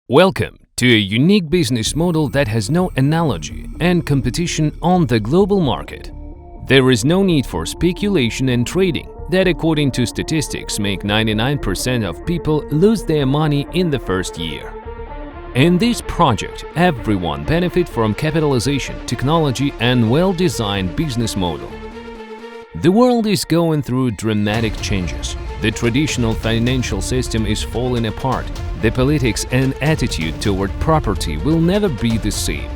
Welcome to a unique business model that has no analogy and competition on the global market. There is no need for speculation and trading that, according to statistics, make 99% of people lose their money in the first year. In this project, everyone benefits from capitalization, technology, and well-designed business model. The world is going through dramatic changes. The traditional financial system is falling apart. The politics and attitude toward property will never be the same.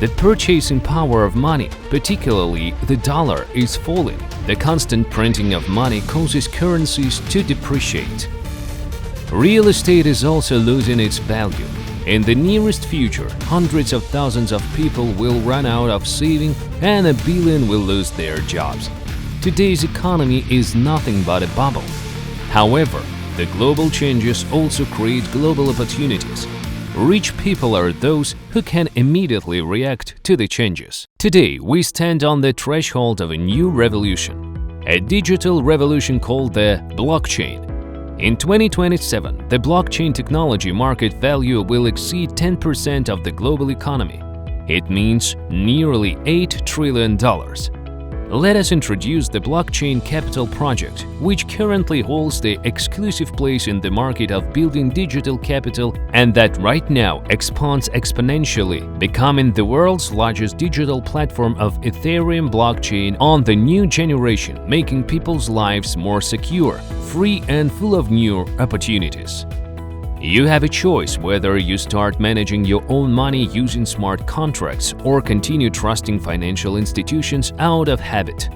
The purchasing power of money, particularly the dollar, is falling. The constant printing of money causes currencies to depreciate. Real estate is also losing its value. In the nearest future, hundreds of thousands of people will run out of saving and 1 billion will lose their jobs. Today's economy is nothing but a bubble. However, the global changes also create global opportunities. Rich people are those who can immediately react to the changes. Today, we stand on the threshold of a new revolution, a digital revolution called the blockchain. In 2027, the blockchain technology market value will exceed 10% of the global economy. It means nearly $8 trillion. Let us introduce the Blockchain Capital project, which currently holds the exclusive place in the market of building digital capital and that right now expands exponentially, becoming the world's largest digital platform of Ethereum blockchain on the new generation, making people's lives more secure, free and full of new opportunities. You have a choice whether you start managing your own money using smart contracts or continue trusting financial institutions out of habit.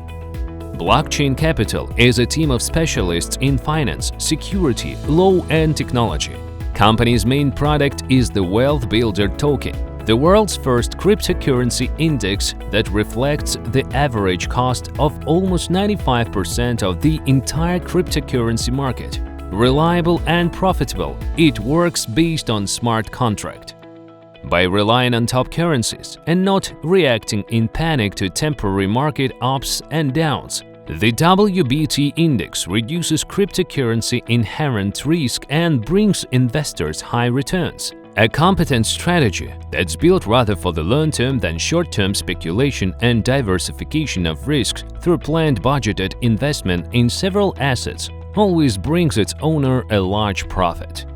Blockchain Capital is a team of specialists in finance, security, law and technology. Company's main product is the Wealth Builder token, the world's first cryptocurrency index that reflects the average cost of almost 95% of the entire cryptocurrency market. Reliable and profitable, it works based on smart contract. By relying on top currencies and not reacting in panic to temporary market ups and downs, the WBT index reduces cryptocurrency inherent risk and brings investors high returns. A competent strategy that's built rather for the long term than short-term speculation and diversification of risks through planned budgeted investment in several assets always brings its owner a large profit.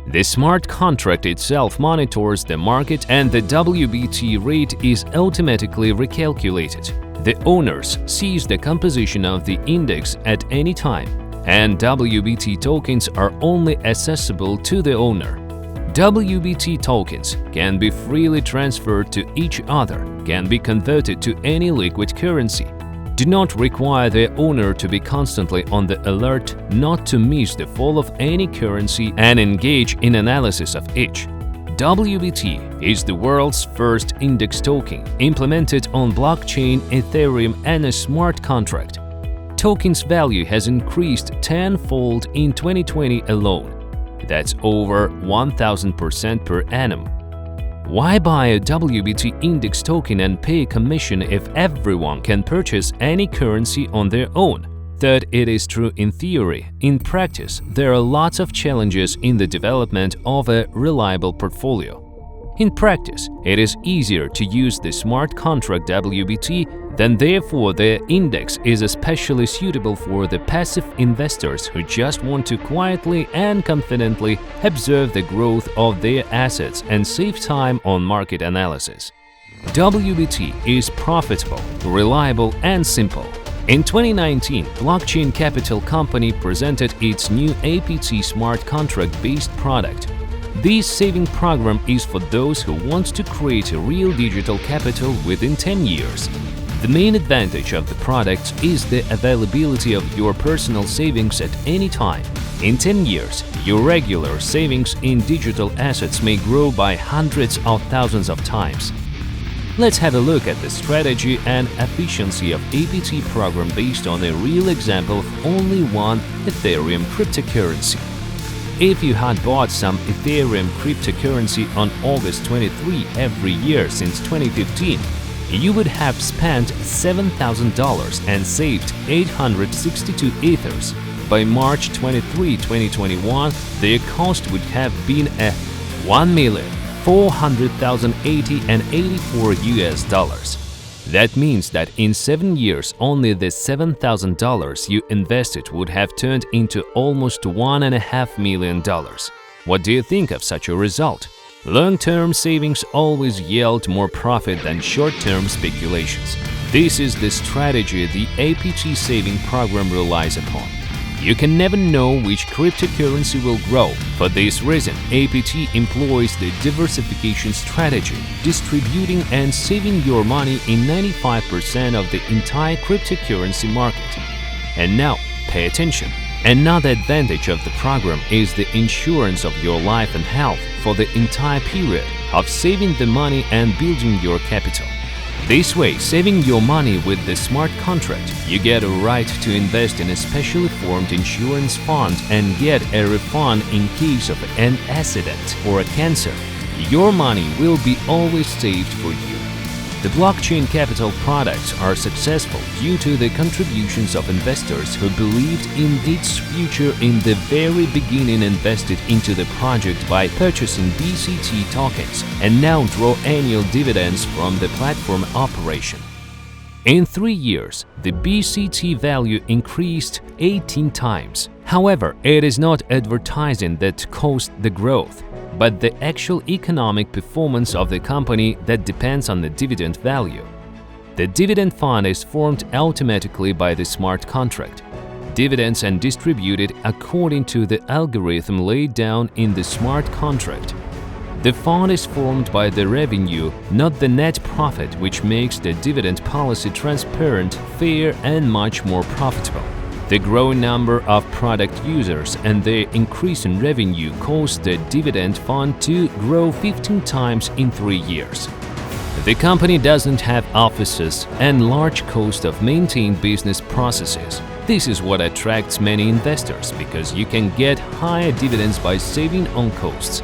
The smart contract itself monitors the market and the WBT rate is automatically recalculated. The owners sees the composition of the index at any time, and WBT tokens are only accessible to the owner. WBT tokens can be freely transferred to each other, can be converted to any liquid currency, do not require the owner to be constantly on the alert not to miss the fall of any currency and engage in analysis of each. WBT is the world's first index token implemented on blockchain, Ethereum and a smart contract. Token's value has increased tenfold in 2020 alone. That's over 1000% per annum. Why buy a WBT index token and pay a commission if everyone can purchase any currency on their own? Third, it is true in theory. In practice, there are lots of challenges in the development of a reliable portfolio. In practice, it is easier to use the smart contract WBT, then therefore the index is especially suitable for the passive investors who just want to quietly and confidently observe the growth of their assets and save time on market analysis. WBT is profitable, reliable and simple. In 2019, Blockchain Capital Company presented its new APT smart contract-based product. This saving program is for those who want to create a real digital capital within 10 years. The main advantage of the product is the availability of your personal savings at any time. In 10 years, your regular savings in digital assets may grow by hundreds of thousands of times. Let's have a look at the strategy and efficiency of APT program based on a real example of only one Ethereum cryptocurrency. If you had bought some Ethereum cryptocurrency on August 23 every year since 2015, you would have spent $7,000 and saved 862 Ethers. By March 23, 2021, their cost would have been $1,400,084. That means that in 7 years, only the $7,000 you invested would have turned into almost $1.5 million. What do you think of such a result? Long-term savings always yield more profit than short-term speculations. This is the strategy the APT saving program relies upon. You can never know which cryptocurrency will grow. For this reason, APT employs the diversification strategy, distributing and saving your money in 95% of the entire cryptocurrency market. And now, pay attention. Another advantage of the program is the insurance of your life and health for the entire period of saving the money and building your capital. This way, saving your money with the smart contract, you get a right to invest in a specially formed insurance fund and get a refund in case of an accident or a cancer. Your money will be always saved for you. The blockchain capital products are successful due to the contributions of investors who believed in its future in the very beginning, invested into the project by purchasing BCT tokens, and now draw annual dividends from the platform operation. In 3 years, the BCT value increased 18 times. However, it is not advertising that caused the growth, but the actual economic performance of the company that depends on the dividend value. The dividend fund is formed automatically by the smart contract. Dividends are distributed according to the algorithm laid down in the smart contract. The fund is formed by the revenue, not the net profit, which makes the dividend policy transparent, fair, and much more profitable. The growing number of product users and their increase in revenue caused the dividend fund to grow 15 times in 3 years. The company doesn't have offices and large cost of maintaining business processes. This is what attracts many investors, because you can get higher dividends by saving on costs.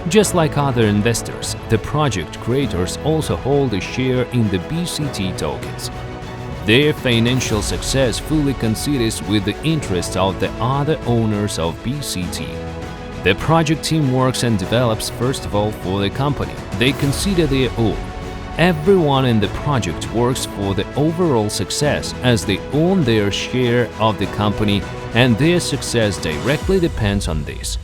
Just like other investors, the project creators also hold a share in the BCT tokens. Their financial success fully coincides with the interests of the other owners of BCT. The project team works and develops first of all for the company. They consider their own. Everyone in the project works for the overall success, as they own their share of the company, and their success directly depends on this.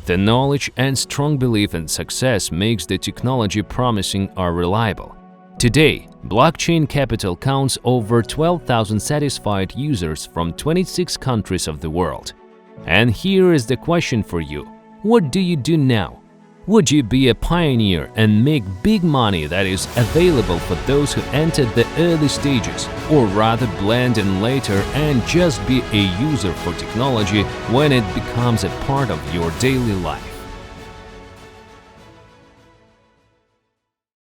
The knowledge and strong belief in success makes the technology promising or reliable. Today, blockchain capital counts over 12,000 satisfied users from 26 countries of the world. And here is the question for you: what do you do now? Would you be a pioneer and make big money that is available for those who entered the early stages, or rather blend in later and just be a user for technology when it becomes a part of your daily life?